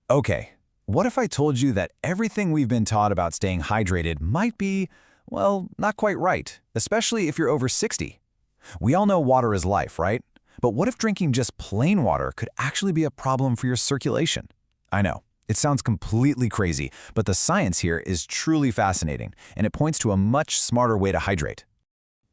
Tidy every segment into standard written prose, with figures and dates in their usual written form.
Okay, what if I told you that everything we've been taught about staying hydrated might be, well, not quite right, especially if you're over 60? We all know water is life, right? But what if drinking just plain water could actually be a problem for your circulation? I know, it sounds completely crazy, but the science here is truly fascinating, and it points to a much smarter way to hydrate.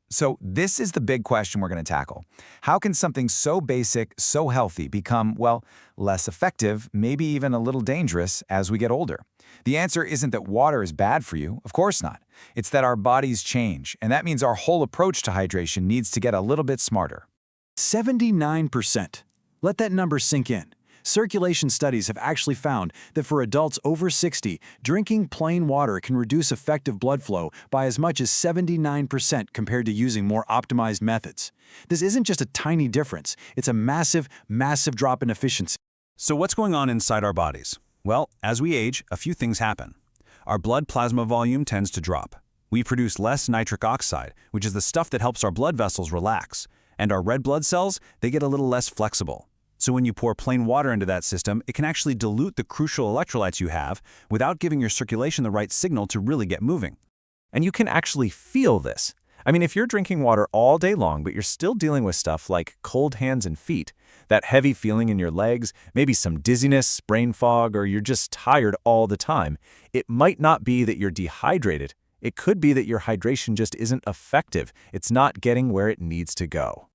So this is the big question we're going to tackle. How can something so basic, so healthy become, well, less effective, maybe even a little dangerous as we get older? The answer isn't that water is bad for you, of course not. It's that our bodies change, and that means our whole approach to hydration needs to get a little bit smarter. 79%. Let that number sink in. Circulation studies have actually found that for adults over 60, drinking plain water can reduce effective blood flow by as much as 79% compared to using more optimized methods. This isn't just a tiny difference, it's a massive, massive drop in efficiency. So what's going on inside our bodies? Well, as we age, a few things happen. Our blood plasma volume tends to drop. We produce less nitric oxide, which is the stuff that helps our blood vessels relax. And our red blood cells, they get a little less flexible. So when you pour plain water into that system, it can actually dilute the crucial electrolytes you have without giving your circulation the right signal to really get moving. And you can actually feel this. I mean, if you're drinking water all day long, but you're still dealing with stuff like cold hands and feet, that heavy feeling in your legs, maybe some dizziness, brain fog, or you're just tired all the time, it might not be that you're dehydrated. It could be that your hydration just isn't effective. It's not getting where it needs to go.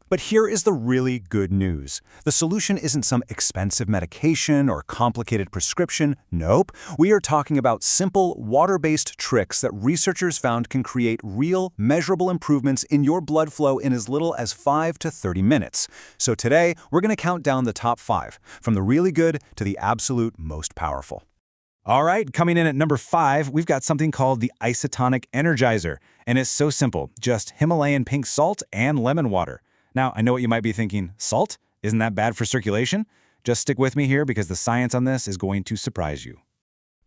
But here is the really good news. The solution isn't some expensive medication or complicated prescription. Nope. We are talking about simple, water-based tricks that researchers found can create real, measurable improvements in your blood flow in as little as 5 to 30 minutes. So today, we're going to count down the top 5, from the really good to the absolute most powerful. All right, coming in at number 5, we've got something called the isotonic energizer. And it's so simple, just Himalayan pink salt and lemon water. Now, I know what you might be thinking, salt? Isn't that bad for circulation? Just stick with me here because the science on this is going to surprise you.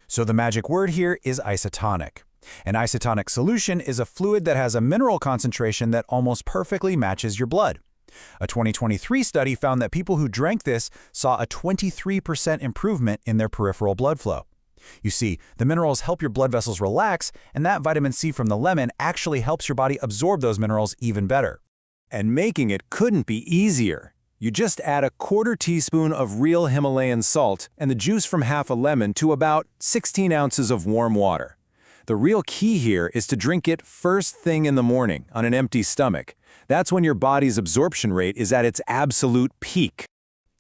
So the magic word here is isotonic. An isotonic solution is a fluid that has a mineral concentration that almost perfectly matches your blood. A 2023 study found that people who drank this saw a 23% improvement in their peripheral blood flow. You see, the minerals help your blood vessels relax, and that vitamin C from the lemon actually helps your body absorb those minerals even better. And making it couldn't be easier. You just add a quarter teaspoon of real Himalayan salt and the juice from half a lemon to about 16 ounces of warm water. The real key here is to drink it first thing in the morning on an empty stomach. That's when your body's absorption rate is at its absolute peak.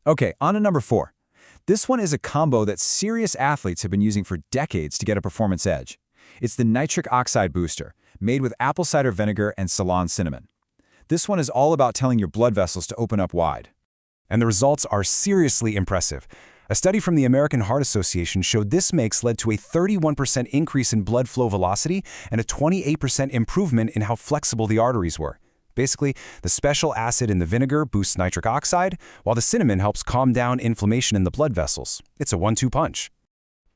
Okay, on to number 4. This one is a combo that serious athletes have been using for decades to get a performance edge. It's the nitric oxide booster, made with apple cider vinegar and Ceylon cinnamon. This one is all about telling your blood vessels to open up wide. And the results are seriously impressive. A study from the American Heart Association showed this mix led to a 31% increase in blood flow velocity and a 28% improvement in how flexible the arteries were. Basically, the special acid in the vinegar boosts nitric oxide, while the cinnamon helps calm down inflammation in the blood vessels. It's a 1-2 punch.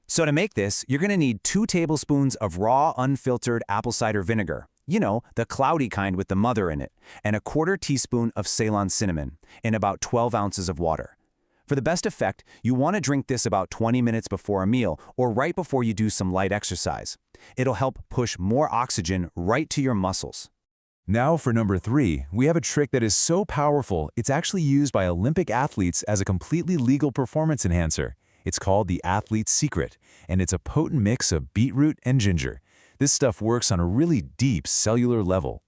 So to make this, you're going to need 2 tablespoons of raw, unfiltered apple cider vinegar. You know, the cloudy kind with the mother in it, and a quarter teaspoon of Ceylon cinnamon, and about 12 ounces of water. For the best effect, you want to drink this about 20 minutes before a meal or right before you do some light exercise. It'll help push more oxygen right to your muscles. Now for number 3, we have a trick that is so powerful, it's actually used by Olympic athletes as a completely legal performance enhancer. It's called the athlete's secret, and it's a potent mix of beetroot and ginger. This stuff works on a really deep cellular level.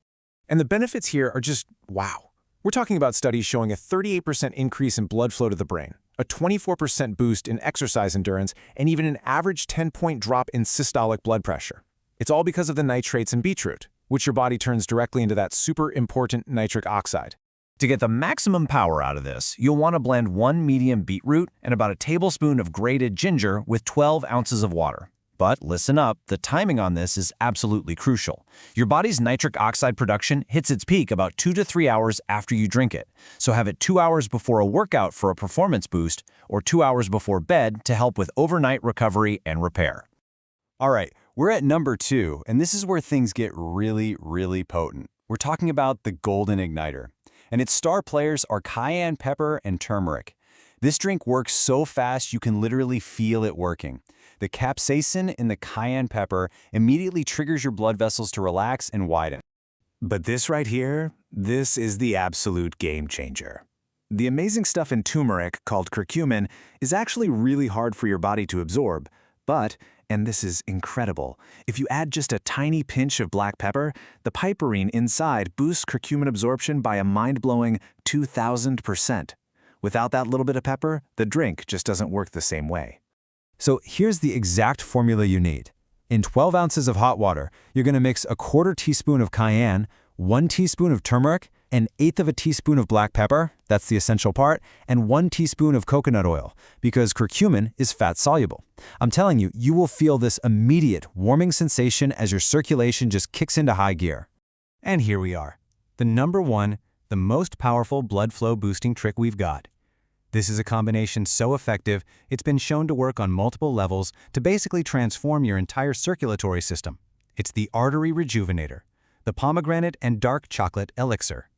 And the benefits here are just wow. We're talking about studies showing a 38% increase in blood flow to the brain, a 24% boost in exercise endurance, and even an average 10-point drop in systolic blood pressure. It's all because of the nitrates in beetroot, which your body turns directly into that super important nitric oxide. To get the maximum power out of this, you'll want to blend 1 medium beetroot and about a tablespoon of grated ginger with 12 ounces of water. But listen up, the timing on this is absolutely crucial. Your body's nitric oxide production hits its peak about 2 to 3 hours after you drink it. So have it 2 hours before a workout for a performance boost or 2 hours before bed to help with overnight recovery and repair. All right, we're at number 2, and this is where things get really, really potent. We're talking about the golden igniter. And its star players are cayenne pepper and turmeric. This drink works so fast you can literally feel it working. The capsaicin in the cayenne pepper immediately triggers your blood vessels to relax and widen. But this right here, this is the absolute game changer. The amazing stuff in turmeric, called curcumin, is actually really hard for your body to absorb. But, and this is incredible, if you add just a tiny pinch of black pepper, the piperine inside boosts curcumin absorption by a mind-blowing 2,000%. Without that little bit of pepper, the drink just doesn't work the same way. So here's the exact formula you need. In 12 ounces of hot water, you're going to mix a 1/4 teaspoon of cayenne, 1 teaspoon of turmeric, 1/8 of a teaspoon of black pepper, that's the essential part, and 1 teaspoon of coconut oil, because curcumin is fat-soluble. I'm telling you, you will feel this immediate warming sensation as your circulation just kicks into high gear. And here we are. The number one, the most powerful blood flow boosting trick we've got. This is a combination so effective, it's been shown to work on multiple levels to basically transform your entire circulatory system. It's the Artery Rejuvenator, the pomegranate and dark chocolate elixir.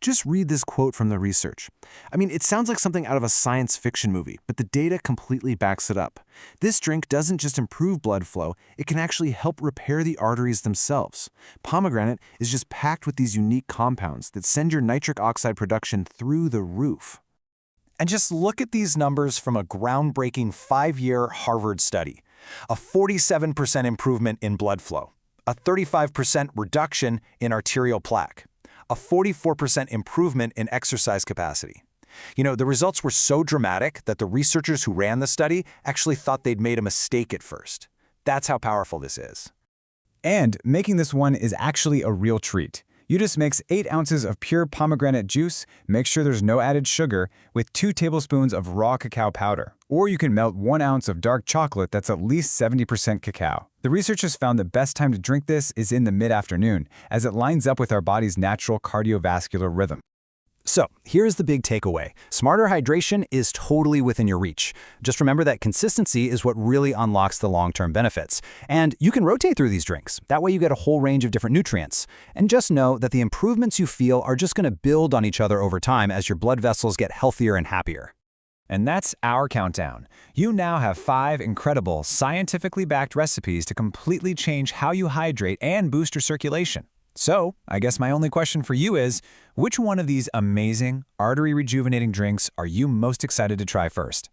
Just read this quote from the research. I mean, it sounds like something out of a science fiction movie, but the data completely backs it up. This drink doesn't just improve blood flow, it can actually help repair the arteries themselves. Pomegranate is just packed with these unique compounds that send your nitric oxide production through the roof. And just look at these numbers from a groundbreaking 5-year Harvard study. A 47% improvement in blood flow, a 35% reduction in arterial plaque, a 44% improvement in exercise capacity. You know, the results were so dramatic that the researchers who ran the study actually thought they'd made a mistake at first. That's how powerful this is. And making this one is actually a real treat. You just mix 8 ounces of pure pomegranate juice, make sure there's no added sugar, with 2 tablespoons of raw cacao powder. Or you can melt 1 ounce of dark chocolate that's at least 70% cacao. The researchers found the best time to drink this is in the mid-afternoon, as it lines up with our body's natural cardiovascular rhythm. So, here's the big takeaway. Smarter hydration is totally within your reach. Just remember that consistency is what really unlocks the long-term benefits. And you can rotate through these drinks. That way you get a whole range of different nutrients. And just know that the improvements you feel are just going to build on each other over time as your blood vessels get healthier and happier. And that's our countdown. You now have 5 incredible, scientifically backed recipes to completely change how you hydrate and boost your circulation. So, I guess my only question for you is, which one of these amazing, artery-rejuvenating drinks are you most excited to try first?